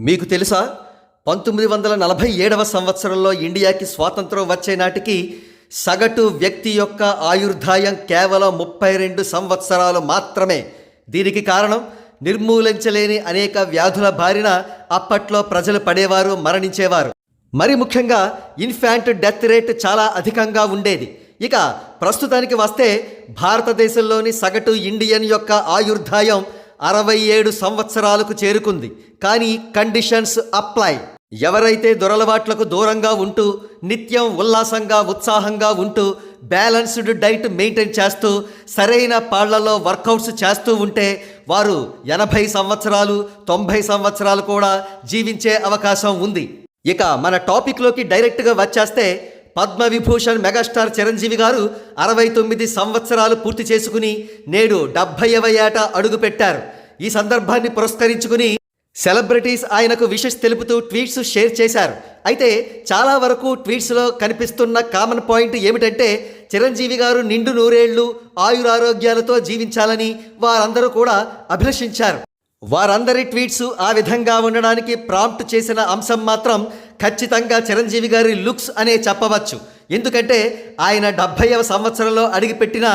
మీకు తెలుసా 1947వ సంవత్సరంలో ఇండియాకి స్వాతంత్రం వచ్చే నాటికి సగటు వ్యక్తి యొక్క ఆయుర్దాయం కేవలం 32 సంవత్సరాలు మాత్రమే. దీనికి కారణం నిర్మూలించలేని అనేక వ్యాధుల బారిన అప్పట్లో ప్రజలు పడేవారు, మరణించేవారు. మరి ముఖ్యంగా ఇన్ఫాంట్ డెత్ రేట్ చాలా అధికంగా ఉండేది. ఇక ప్రస్తుతానికి వస్తే భారతదేశంలోని సగటు ఇండియన్ యొక్క ఆయుర్దాయం 67 సంవత్సరాలకు చేరుకుంది. కానీ కండిషన్స్ అప్లై. ఎవరైతే దురలవాట్లకు దూరంగా ఉంటూ నిత్యం ఉల్లాసంగా ఉత్సాహంగా ఉంటూ బ్యాలెన్స్డ్ డైట్ మెయింటైన్ చేస్తూ సరైన పాళ్లలో వర్కౌట్స్ చేస్తూ ఉంటే వారు 80 సంవత్సరాలు 90 సంవత్సరాలు కూడా జీవించే అవకాశం ఉంది. ఇక మన టాపిక్లోకి డైరెక్ట్గా వచ్చేస్తే పద్మవిభూషణ్ మెగాస్టార్ చిరంజీవి గారు 69 సంవత్సరాలు పూర్తి చేసుకుని నేడు 70వ ఏట అడుగుపెట్టారు. ఈ సందర్భాన్ని పురస్కరించుకుని సెలబ్రిటీస్ ఆయనకు విషెస్ తెలుపుతూ ట్వీట్స్ షేర్ చేశారు. అయితే చాలా వరకు ట్వీట్స్లో కనిపిస్తున్న కామన్ పాయింట్ ఏమిటంటే చిరంజీవి గారు నిండు నూరేళ్లు ఆయురారోగ్యాలతో జీవించాలని వారందరూ కూడా అభిలషించారు. వారందరి ట్వీట్స్ ఆ విధంగా ఉండడానికి ప్రాంప్ట్ చేసిన అంశం మాత్రం ఖచ్చితంగా చిరంజీవి గారి లుక్స్ అనే చెప్పవచ్చు. ఎందుకంటే ఆయన 70వ సంవత్సరంలో అడిగిపెట్టిన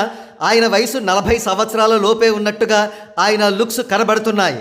ఆయన వయసు 40 సంవత్సరాల లోపే ఉన్నట్టుగా ఆయన లుక్స్ కనబడుతున్నాయి.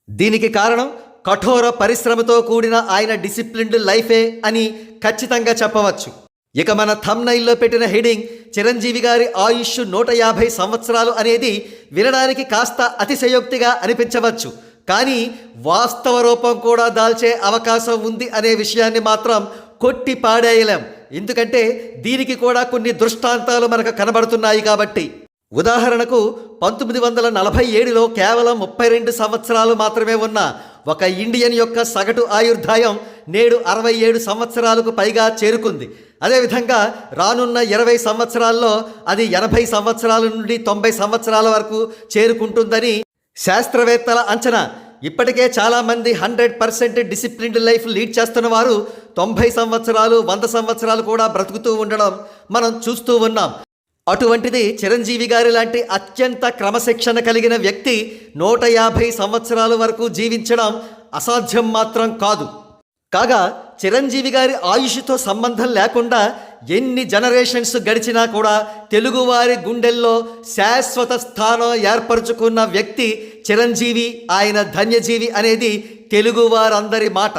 దీనికి కారణం కఠోర పరిశ్రమతో కూడిన ఆయన డిసిప్లిన్డ్ లైఫే అని ఖచ్చితంగా చెప్పవచ్చు. ఇక మన థంబ్నెయిల్లో పెట్టిన హెడింగ్ చిరంజీవి గారి ఆయుష్ 150 సంవత్సరాలు అనేది వినడానికి కాస్త అతిశయోక్తిగా అనిపించవచ్చు. కానీ వాస్తవ రూపం కూడా దాల్చే అవకాశం ఉంది అనే విషయాన్ని మాత్రం కొట్టి పాడేయలేం. ఎందుకంటే దీనికి కూడా కొన్ని దృష్టాంతాలు మనకు కనబడుతున్నాయి కాబట్టి. ఉదాహరణకు 1947లో కేవలం 32 సంవత్సరాలు మాత్రమే ఉన్న ఒక ఇండియన్ యొక్క సగటు ఆయుర్దాయం నేడు 67 సంవత్సరాలకు పైగా చేరుకుంది. అదేవిధంగా రానున్న 20 సంవత్సరాల్లో అది 80 సంవత్సరాల నుండి 90 సంవత్సరాల వరకు చేరుకుంటుందని శాస్త్రవేత్తల అంచనా. ఇప్పటికే చాలామంది 100% డిసిప్లిన్డ్ లైఫ్ లీడ్ చేస్తున్న వారు 90 సంవత్సరాలు 100 సంవత్సరాలు కూడా బ్రతుకుతూ ఉండడం మనం చూస్తూ ఉన్నాం. అటువంటిది చిరంజీవి గారి లాంటి అత్యంత క్రమశిక్షణ కలిగిన వ్యక్తి 150 సంవత్సరాల వరకు జీవించడం అసాధ్యం మాత్రం కాదు. కాగా చిరంజీవి గారి ఆయుష్తో సంబంధం లేకుండా ఎన్ని జనరేషన్స్ గడిచినా కూడా తెలుగువారి గుండెల్లో శాశ్వత స్థానం ఏర్పరచుకున్న వ్యక్తి చిరంజీవి. ఆయన ధన్యజీవి అనేది తెలుగువారందరి మాట.